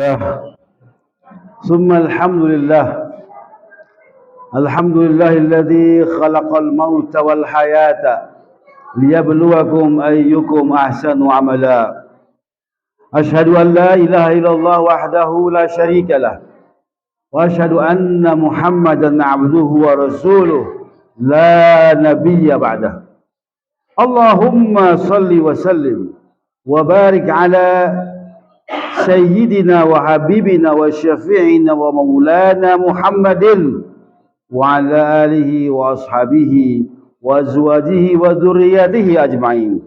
الله ثم الحمد لله الذي خلق الموت والحياة ليبلوكم أيكم أحسن عملا. أشهد أن لا إله إلا الله وحده لا شريك له، وأشهد أن محمدا عبده ورسوله لا نبي بعده. اللهم صل وسلم وبارك على سيدنا وحبيبنا وشفيعنا ومولانا محمد وعلى آله وأصحابه وأزواجه وذريته أجمعين.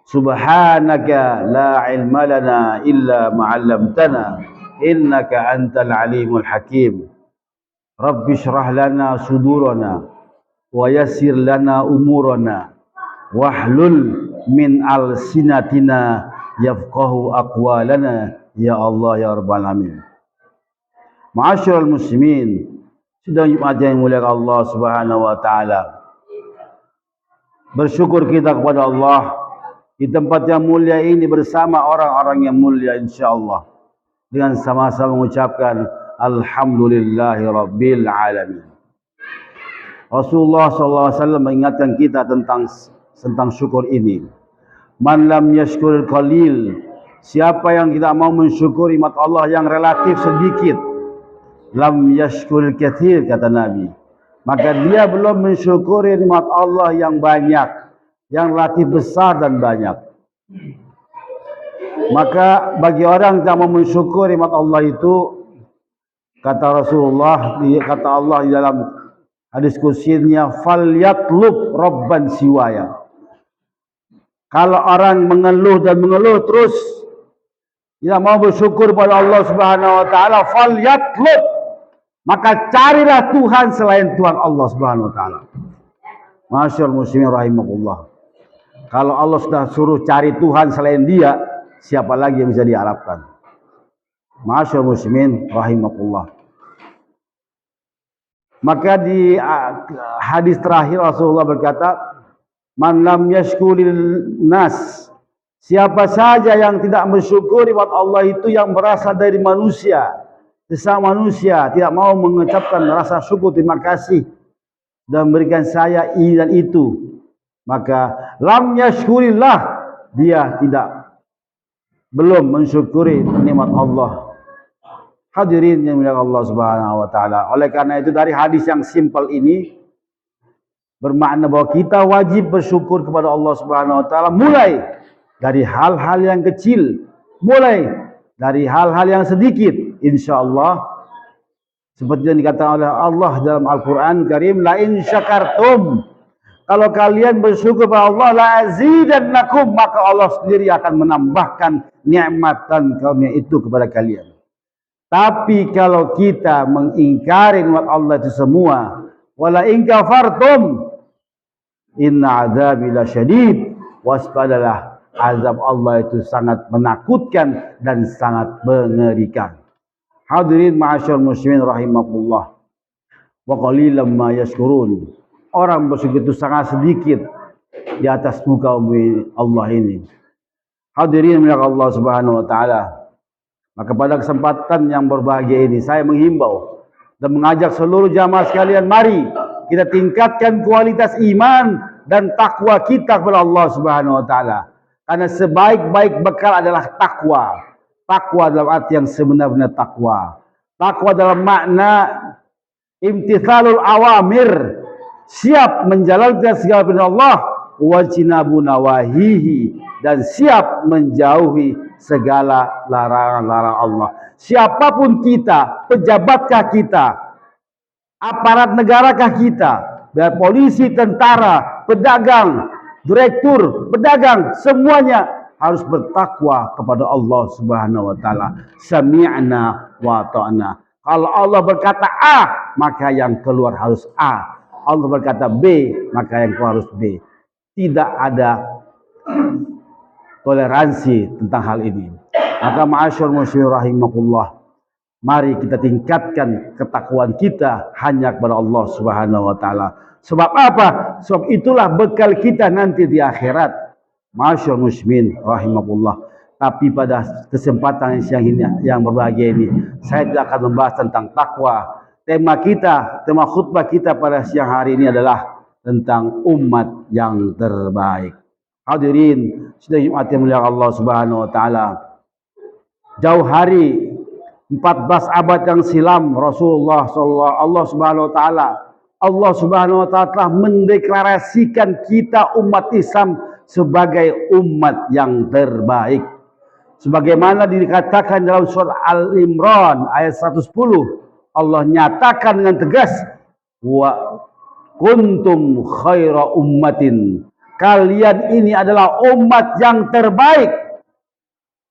سبحانك لا علم لنا إلا ما علمتنا إنك أنت العليم الحكيم. رب اشرح لنا صدورنا ويسر لنا أمورنا واحلل من ألسنتنا yafqahu aqwalana ya Allah ya rabbal alamin. Ma'asyiral muslimin, sidang Jumat yang mulia Allah Subhanahu wa taala. Bersyukur kita kepada Allah di tempat yang mulia ini bersama orang-orang yang mulia insyaallah, dengan sama-sama mengucapkan alhamdulillahi rabbil alamin. Rasulullah sallallahu alaihi wasallam mengingatkan kita tentang syukur ini. Man lam yashkuril qalil, siapa yang tidak mau mensyukuri nikmat Allah yang relatif sedikit, lam yashkuril katsir, kata Nabi, maka dia belum mensyukuri nikmat Allah yang banyak, yang relatif besar dan banyak. Maka bagi orang yang tidak mau mensyukuri nikmat Allah itu, kata Rasulullah, kata Allah di dalam hadis qudsinya, falyatlub rabban siwaya. Kalau orang mengeluh dan mengeluh terus tidak mau bersyukur pada Allah Subhanahu wa taala, falyatlub, maka carilah Tuhan selain Tuhan Allah Subhanahu wa taala. Masyaallah muslimin rahimakumullah. Kalau Allah sudah suruh cari Tuhan selain Dia, siapa lagi yang bisa diharapkan? Masyaallah muslimin rahimakumullah. Maka di hadis terakhir Rasulullah berkata, man lam yashkuril nas, siapa saja yang tidak bersyukuri buat Allah itu yang berasal dari manusia, sesama manusia, tidak mau mengucapkan rasa syukur terima kasih dan memberikan saya ini dan itu, maka lam yashkurillah, dia belum mensyukuri nikmat Allah. Hadirin yang dimuliakan Allah Subhanahu wa taala. Oleh karena itu dari hadis yang simpel ini bermakna bahwa kita wajib bersyukur kepada Allah Subhanahu wa taala, mulai dari hal-hal yang kecil, mulai dari hal-hal yang sedikit, insyaallah. Seperti yang dikatakan oleh Allah dalam Al-Qur'an Karim, la in syakartum, kalau kalian bersyukur kepada Allah, la azidannakum, maka Allah sendiri akan menambahkan nikmat dan karunia itu kepada kalian. Tapi kalau kita mengingkari nikmat Allah itu semua, wala in kafartum inna azabi lasyadid, waspadalah, azab Allah itu sangat menakutkan dan sangat mengerikan. Hadirin ma'asyarul muslimin rahimakumullah, wa qalilan ma yashkurun, orang bersyukur itu sangat sedikit di atas muka bumi Allah ini. Hadirin milik Allah Subhanahu wa taala, maka pada kesempatan yang berbahagia ini saya menghimbau dan mengajak seluruh jamaah sekalian, mari kita tingkatkan kualitas iman dan takwa kita kepada Allah Subhanahu wa taala. Karena sebaik-baik bekal adalah takwa. Takwa dalam arti yang sebenar-benar takwa. Takwa dalam makna imtithalul awamir, siap menjalankan segala perintah Allah, wajtinabu nawahihi, dan siap menjauhi segala larangan-larangan Allah. Siapapun kita, pejabatkah kita, aparat negarakah kita, baik polisi, tentara, pedagang, direktur, pedagang, semuanya harus bertakwa kepada Allah Subhanahu wa taala. Sami'na wa ta'na. Kalau Allah berkata A, maka yang keluar harus A. Allah berkata B, maka yang keluar harus B. Tidak ada toleransi tentang hal ini. Maka ma'asyarul muslimin rahimakumullah, mari kita tingkatkan ketakwaan kita hanya kepada Allah Subhanahu wa taala. Sebab apa? Sebab itulah bekal kita nanti di akhirat. Ma'asyarul muslimin rahimakumullah. Tapi pada kesempatan siang ini yang berbahagia ini, saya tidak akan membahas tentang takwa. Tema khutbah kita pada siang hari ini adalah tentang umat yang terbaik. Hadirin, sudah Jumat yang mulia Allah Subhanahu wa taala. Jauh hari 14 abad yang silam Rasulullah sallallahu Allah Subhanahu wa taala telah mendeklarasikan kita umat Islam sebagai umat yang terbaik. Sebagaimana dikatakan dalam surat Al-Imran ayat 110, Allah nyatakan dengan tegas, wa kuntum khaira ummatin. Kalian ini adalah umat yang terbaik.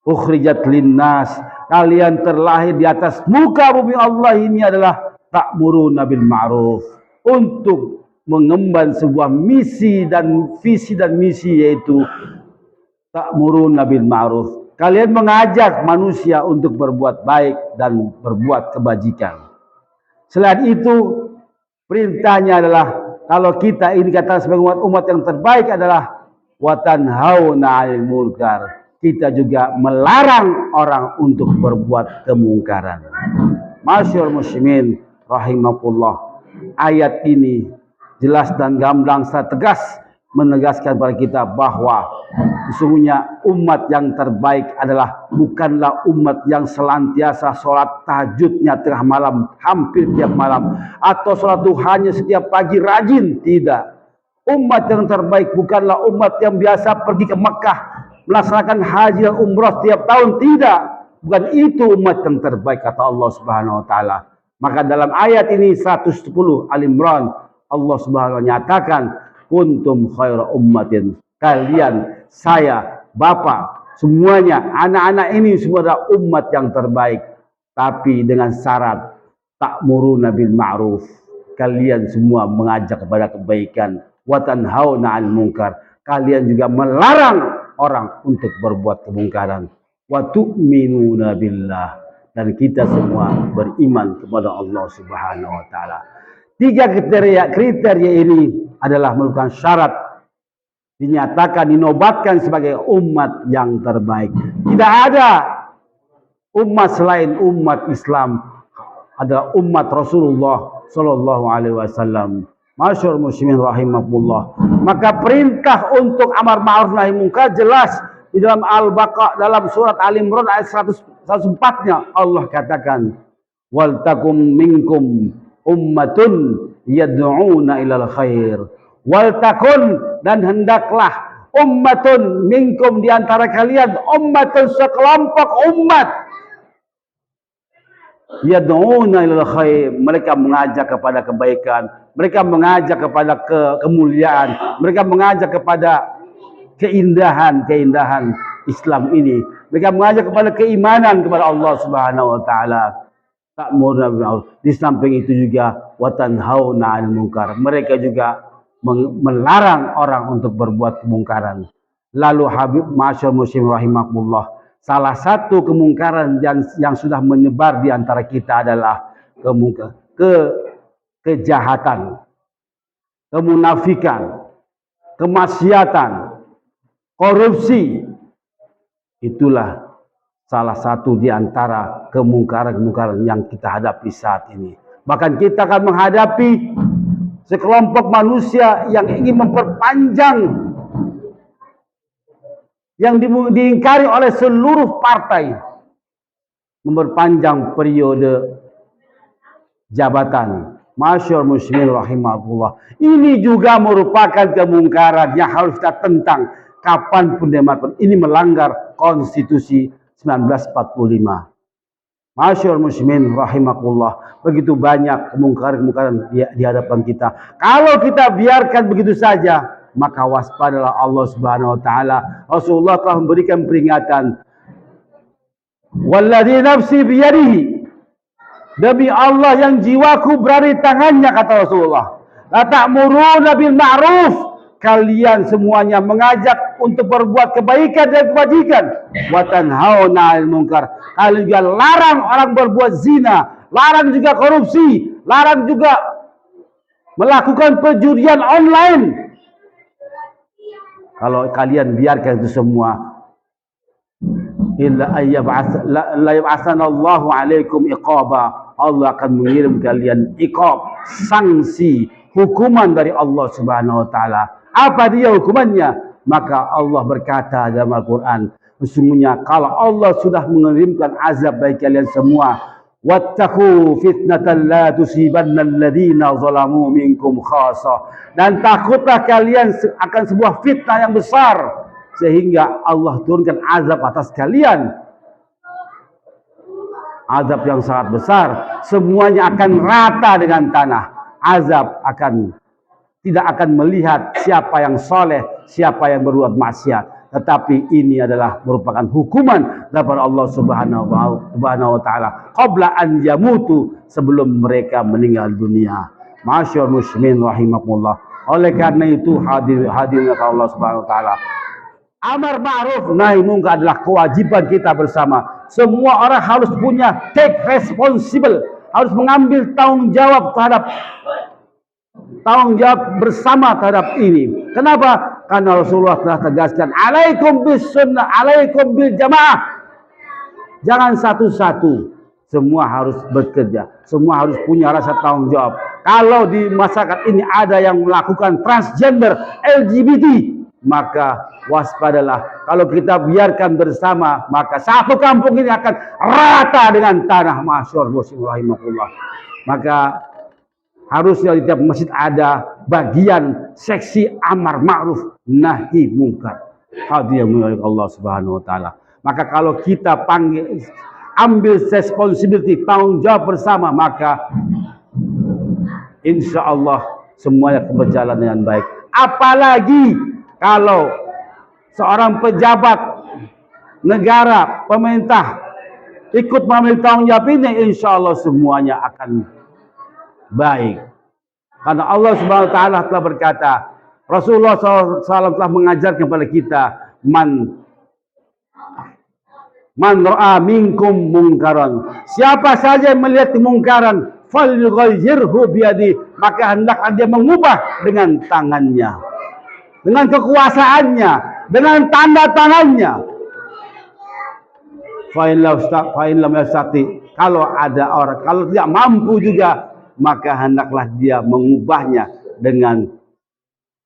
Ukhrijat linnas. Kalian terlahir di atas muka bumi Allah ini adalah ta'muruna bil ma'ruf. Untuk mengemban sebuah misi dan visi dan misi, yaitu ta'muruna bil ma'ruf. Kalian mengajak manusia untuk berbuat baik dan berbuat kebajikan. Selain itu, perintahnya adalah, kalau kita ini kata sebagai umat yang terbaik adalah wa tanhauna 'anil munkar. Kita juga melarang orang untuk berbuat kemungkaran. Masyaallah muslimin rahimakumullah. Ayat ini jelas dan gamblang serta tegas menegaskan kepada kita bahwa sesungguhnya umat yang terbaik adalah bukanlah umat yang selantiasa sholat tahajudnya tengah malam, hampir tiap malam, atau sholat duhanya setiap pagi rajin. Tidak. Umat yang terbaik bukanlah umat yang biasa pergi ke Mekah melaksanakan haji dan umrah tiap tahun. Tidak. Bukan itu umat yang terbaik, kata Allah Subhanahu wa taala. Maka dalam ayat ini 110 Al-Imran, Allah Subhanahu wa taala nyatakan, kuntum khaira ummatin. Kalian, saya, bapak, semuanya, anak-anak ini semua adalah umat yang terbaik. Tapi dengan syarat ta'muruna bil ma'ruf. Kalian semua mengajak kepada kebaikan. Wa tanhauna 'anil munkar. Kalian juga melarang orang untuk berbuat kemungkaran. Wa tu'minuna billah. Dan kita semua beriman kepada Allah Subhanahu wa taala. 3 kriteria ini adalah merupakan syarat dinyatakan, dinobatkan sebagai umat yang terbaik. Tidak ada umat selain umat Islam, adalah umat Rasulullah sallallahu alaihi wasallam. Masyaallah muslimin rahimakumullah. Maka perintah untuk amar ma'ruf nahi munkar jelas di dalam Al-Baqarah, dalam surat Al-Imran ayat 104-nya Allah katakan, wal takum minkum ummatun yad'una ilal khair. Wal takun, dan hendaklah ummatun minkum, di antara kalian, ummatun, sekelompok umat, yad'una ilal khair. Mereka mengajak kepada kebaikan, mereka mengajak kepada kemuliaan, mereka mengajak kepada keindahan Islam ini. Mereka mengajak kepada keimanan kepada Allah Subhanahu wa taala. Ta'muruna bil ma'ruf. Di samping itu juga wa tanhauna 'anil munkar. Mereka juga melarang orang untuk berbuat kemungkaran. Lalu Habib Masyaallah muslim rahimakumullah, salah satu kemungkaran yang sudah menyebar di antara kita adalah kejahatan, kemunafikan, kemaksiatan, korupsi. Itulah salah satu di antara kemungkaran-kemungkaran yang kita hadapi saat ini. Bahkan kita akan menghadapi sekelompok manusia yang ingin memperpanjang, yang diingkari oleh seluruh partai, memperpanjang periode jabatan. Masyaallah muslimin rahimahullah. Ini juga merupakan kemungkaran yang harus kita tentang kapanpun dimanapun. Ini melanggar konstitusi 1945. Masyaallah muslimin rahimakumullah. Begitu banyak kemungkaran-kemungkaran di hadapan kita. Kalau kita biarkan begitu saja, maka waspadalah Allah Subhanahu wa taala. Rasulullah telah memberikan peringatan. Walladzi nafsi biyadihi. Demi Allah yang jiwaku berada di tangannya, kata Rasulullah. La ta'muruna bil ma'ruf. Kalian semuanya mengajak untuk berbuat kebaikan dan kebajikan. Wa tanhauna 'anil munkar. Kalian juga larang orang berbuat zina, larang juga korupsi, larang juga melakukan perjudian online. Kalau kalian biarkan itu semua, illa la yab'atsanallahu alaikum iqaba. Allah akan mengirim kalian iqab, sanksi, hukuman dari Allah Subhanahu wa taala. Apa dia hukumannya? Maka Allah berkata dalam Al-Qur'an, sesungguhnya kalau Allah sudah mengirimkan azab bagi kalian semua, wattaqu fitnatan la tusibanna alladhina zalamu minkum khassah. Dan takutlah kalian akan sebuah fitnah yang besar sehingga Allah turunkan azab atas kalian. Azab yang sangat besar, semuanya akan rata dengan tanah. Azab tidak akan melihat siapa yang soleh, siapa yang berbuat maksiat. Tetapi ini adalah merupakan hukuman daripada Allah Subhanahu wa taala qabla an yamutu, sebelum mereka meninggal dunia. Masyaallah muslimin rahimakumullah. Oleh karena itu hadirin Allah Subhanahu wa taala, amar ma'ruf nahi munkar adalah kewajiban kita bersama. Semua orang harus punya take responsible, harus mengambil tanggung jawab bersama terhadap ini. Kenapa? Karena Rasulullah telah tegaskan, alaikum bis sunnah, alaikum bil jamaah. Jangan satu-satu, semua harus bekerja, semua harus punya rasa tanggung jawab. Kalau di masyarakat ini ada yang melakukan transgender, LGBT, maka waspadalah. Kalau kita biarkan bersama, maka satu kampung ini akan rata dengan tanah. Masyaallah muslim rahimahullah. Maka harusnya di tiap masjid ada bagian seksi amar ma'ruf nahi munkar. Hadirin Allah Subhanahu wa taala. Maka kalau kita ambil responsibility, tanggung jawab bersama, maka insya Allah semuanya akan berjalan dengan baik. Apalagi kalau seorang pejabat negara, pemerintah ikut mengambil tanggung jawab ini, insya Allah semuanya akan baik. Karena Allah Subhanahu wa taala telah berkata, Rasulullah SAW telah mengajarkan kepada kita, man ra'a minkum mungkaran. Siapa saja yang melihat kemungkaran, falyughayyirhu biyadi, maka hendaklah dia mengubah dengan tangannya, dengan kekuasaannya, dengan tanda tangannya. Fa'in lam yastati, kalau ada orang, kalau tidak mampu juga, maka hendaklah dia mengubahnya dengan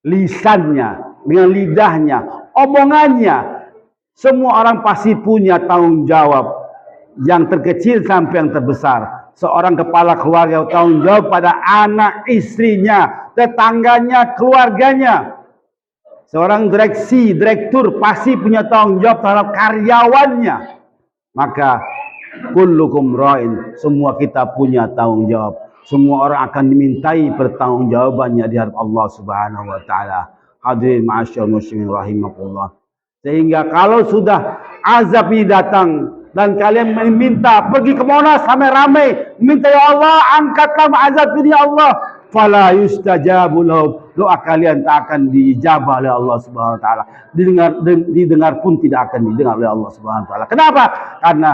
lisannya, dengan lidahnya, omongannya. Semua orang pasti punya tanggung jawab, yang terkecil sampai yang terbesar. Seorang kepala keluarga tanggung jawab pada anak, istrinya, tetangganya, keluarganya. Seorang direktur pasti punya tanggung jawab terhadap karyawannya. Maka kullukum ra'in, semua kita punya tanggung jawab. Semua orang akan dimintai pertanggungjawabannya di hadapan Allah Subhanahu wa taala. Hadirin ma'asyiral muslimin rahimakumullah. Sehingga kalau sudah azab ini datang dan kalian meminta pergi ke Monas ramai-ramai, minta ya Allah angkatlah azab ini ya Allah, fala yustajabu lahum, doa kalian tak akan diijabah oleh Allah Subhanahu wa taala. Didengar pun tidak akan didengar oleh Allah Subhanahu wa taala. Kenapa? Karena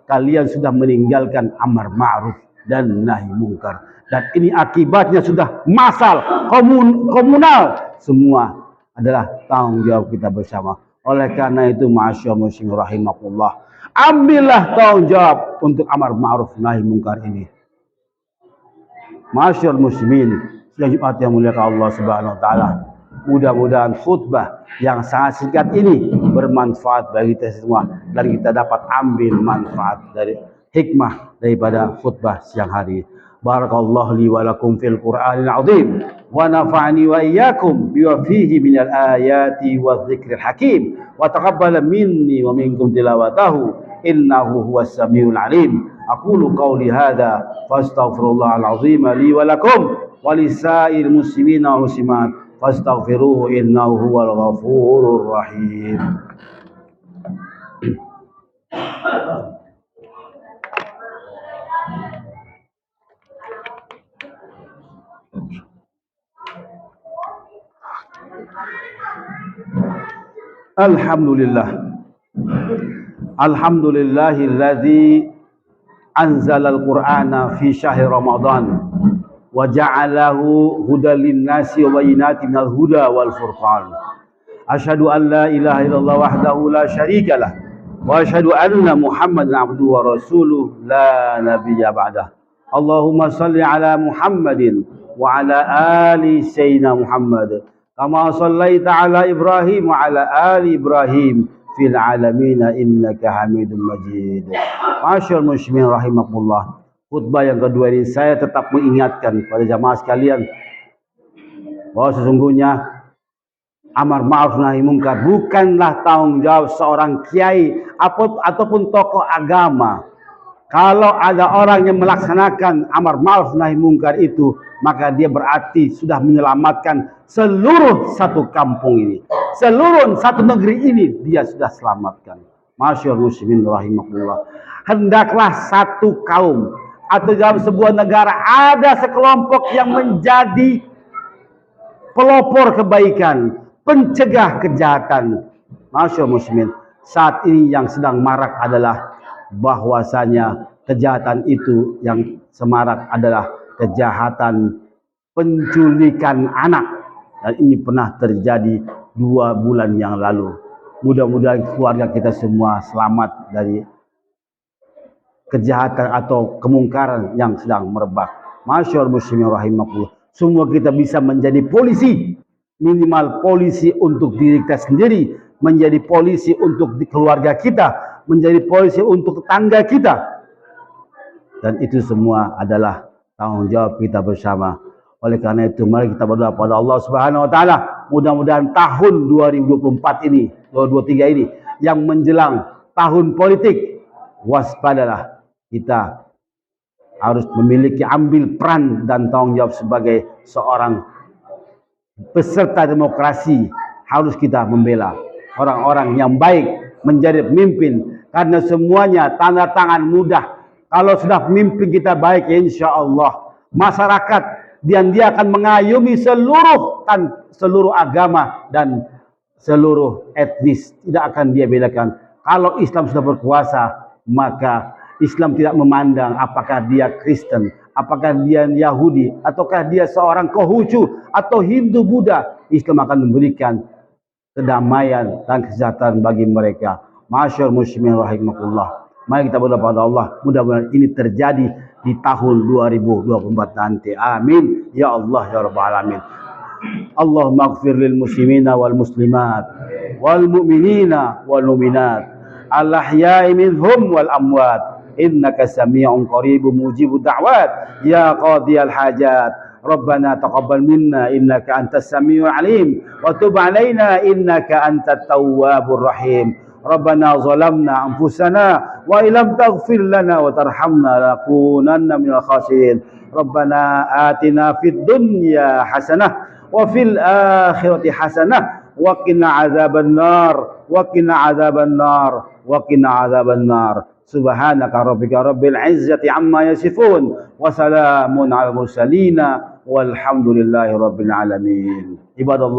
kalian sudah meninggalkan amar ma'ruf dan nahi mungkar. Dan ini akibatnya sudah massal, komunal. Semua adalah tanggung jawab kita bersama. Oleh karena itu, ma'asyar muslim rahimakumullah, ambillah tanggung jawab untuk amar ma'ruf nahi mungkar ini. Ma'asyar muslimin, sidang Jumat yang mulia Allah Subhanahu wa taala. Mudah-mudahan khutbah yang sangat singkat ini bermanfaat bagi kita semua dan kita dapat ambil manfaat dari hikmah daripada khutbah siang hari. Barakallahu li wa lakum fil Qur'anil azim wa nafa'ani wa iyyakum bima fihi minal ayati wadh-dhikril hakim wa taqabbala minni wa minkum tilawatahu innahu huwas samiul alim. Aqulu qawli hadza fastaghfirullahal azim li wa lakum wa lisa'il muslimina wa muslimat fastaghfiruhu innahu huwal ghafurur rahim. Alhamdulillah. Alhamdulillahilladzi anzalal Qur'ana fi syahri Ramadan wa ja'alahu hudal linnasi wa bayyinatin minal huda wal furqan. Asyhadu an la ilaha illallah wahdahu la syarikalah wa asyhadu anna Muhammadan abduhu wa rasuluh la nabiyya ba'dah. Allahumma salli ala Muhammadin wa ala ali sayyidina Muhammad kama sallaita ala Ibrahim wa ala ali Ibrahim fil alamin innaka Hamidum Majid. Masyaallah muslimin rahimakumullah. Khutbah yang kedua ini saya tetap mengingatkan pada jamaah sekalian bahwa sesungguhnya amar ma'ruf nahi mungkar bukanlah tanggung jawab seorang kiai ataupun tokoh agama. Kalau ada orang yang melaksanakan amar ma'ruf nahi mungkar itu, maka dia berarti sudah menyelamatkan seluruh satu kampung ini, seluruh satu negeri ini dia sudah selamatkan. Masyaallah muslimin rahimakumullah. Hendaklah satu kaum atau dalam sebuah negara ada sekelompok yang menjadi pelopor kebaikan, pencegah kejahatan. Masyaallah muslimin, saat ini yang sedang marak adalah bahwasanya kejahatan itu yang semarak adalah kejahatan penculikan anak, dan ini pernah terjadi 2 bulan yang lalu. Mudah-mudahan keluarga kita semua selamat dari kejahatan atau kemungkaran yang sedang merebak. Masyaallah muslimin rahimakumullah. Semua kita bisa menjadi polisi, minimal polisi untuk diri kita sendiri, menjadi polisi untuk keluarga kita, menjadi polisi untuk tetangga kita. Dan itu semua adalah tanggung jawab kita bersama. Oleh karena itu mari kita berdoa pada Allah Subhanahu wa taala, mudah-mudahan tahun 2024 ini, 2023 ini yang menjelang tahun politik, waspadalah, kita harus memiliki ambil peran dan tanggung jawab sebagai seorang peserta demokrasi. Harus kita membela orang-orang yang baik menjadi pemimpin, karena semuanya tanda tangan mudah. Kalau sudah pemimpin kita baik, insya Allah masyarakat dan dia akan mengayomi seluruh agama dan seluruh etnis, tidak akan dia bedakan. Kalau Islam sudah berkuasa, maka Islam tidak memandang apakah dia Kristen, apakah dia Yahudi, ataukah dia seorang Konghucu atau Hindu Buddha. Islam akan memberikan kedamaian dan kesejahteraan bagi mereka. Masyaallah muslimin rahimakumullah. Mari kita berdoa pada Allah, mudah-mudahan ini terjadi di tahun 2024 nanti. Amin ya Allah ya rabbal alamin. Allahumma ighfir lil muslimina wal muslimat wal mu'minina wal mu'minat al ahya'i minhum wal amwat innaka sami'un qaribun mujibud da'wat ya qadiyal hajat. Rabbana taqabbal minna innaka antas samiul alim wa tub alaina innaka antat tawwabur rahim. Rabbana zalamna anfusana wa illam taghfir lana wa tarhamna lakunanna minal khasirin. Rabbana atina fid dunya hasanah wa fil akhirati hasanah wa qina azaban nar wa qina azaban nar wa qina azaban nar. Subhanaka rabbika rabbil izzati amma yasifun wa salamun alal mursalin walhamdulillahi rabbil alamin. Ibadallah.